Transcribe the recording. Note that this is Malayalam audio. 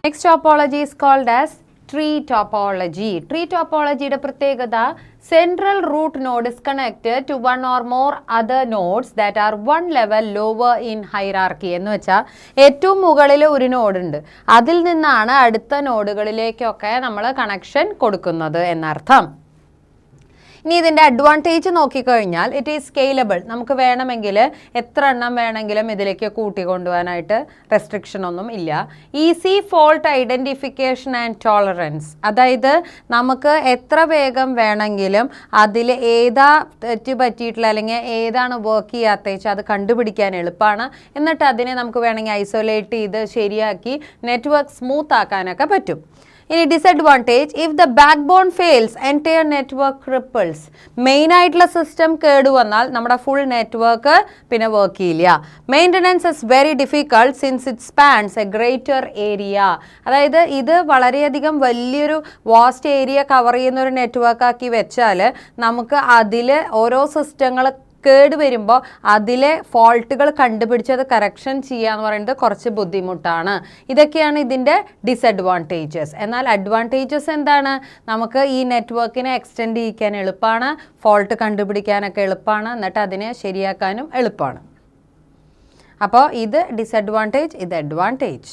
Next topology is called as tree topology. Tree topology യുടെ പ്രത്യേകത central root node is connected to one or more other nodes that are one level lower in hierarchy. എന്ന് വെച്ചാൽ ഏറ്റവും മുകളിൽ ഒരു നോഡ് ഉണ്ട്, അതിൽ നിന്നാണ് അടുത്ത നോഡുകളിലേക്കൊക്കെ നമ്മൾ കണക്ഷൻ കൊടുക്കുന്നത് എന്നർത്ഥം. ഇനി ഇതിൻ്റെ അഡ്വാൻറ്റേജ് നോക്കിക്കഴിഞ്ഞാൽ ഇറ്റ് ഈസ് സ്കെയിലബിൾ. നമുക്ക് വേണമെങ്കിൽ എത്ര എണ്ണം വേണമെങ്കിലും ഇതിലേക്ക് കൂട്ടിക്കൊണ്ടുപോകാനായിട്ട് റെസ്ട്രിക്ഷൻ ഒന്നും ഇല്ല. Easy fault identification and tolerance, അതായത് നമുക്ക് എത്ര വേഗം വേണമെങ്കിലും അതിൽ ഏതാ തെറ്റ് പറ്റിയിട്ടുള്ള അല്ലെങ്കിൽ ഏതാണ് വർക്ക് ചെയ്യാത്ത വെച്ചാൽ അത് കണ്ടുപിടിക്കാൻ എളുപ്പമാണ്. എന്നിട്ട് അതിനെ നമുക്ക് വേണമെങ്കിൽ ഐസൊലേറ്റ് ചെയ്ത് ശരിയാക്കി നെറ്റ്വർക്ക് സ്മൂത്ത് ആക്കാനൊക്കെ പറ്റും. ഇനി disadvantage, if the backbone fails entire network cripples. Main ആയിട്ടുള്ള സിസ്റ്റം കേടുവന്നാൽ നമ്മുടെ ഫുൾ നെറ്റ്വർക്ക് പിന്നെ വർക്ക് ചെയ്യില്ല. Maintenance is very difficult since it spans a greater area. അതായത് ഇത് വളരെയധികം വലിയൊരു വാസ്റ്റ് ഏരിയ കവർ ചെയ്യുന്ന ഒരു നെറ്റ്വർക്കാക്കി വെച്ചാൽ നമുക്ക് അതിൽ ഓരോ സിസ്റ്റങ്ങൾ കേട് വരുമ്പോൾ അതിലെ ഫോൾട്ടുകൾ കണ്ടുപിടിച്ചത് കറക്ഷൻ ചെയ്യുക എന്ന് പറയുന്നത് കുറച്ച് ബുദ്ധിമുട്ടാണ്. ഇതൊക്കെയാണ് ഇതിൻ്റെ ഡിസഡ്വാൻറ്റേജസ്. എന്നാൽ അഡ്വാൻറ്റേജസ് എന്താണ്? നമുക്ക് ഈ നെറ്റ്വർക്കിനെ എക്സ്റ്റെൻഡ് ചെയ്യിക്കാൻ എളുപ്പമാണ്, ഫോൾട്ട് കണ്ടുപിടിക്കാനൊക്കെ എളുപ്പമാണ്, എന്നിട്ട് അതിനെ ശരിയാക്കാനും എളുപ്പമാണ്. അപ്പോൾ ഇത് ഡിസഡ്വാൻറ്റേജ്, ഇത് അഡ്വാൻറ്റേജ്.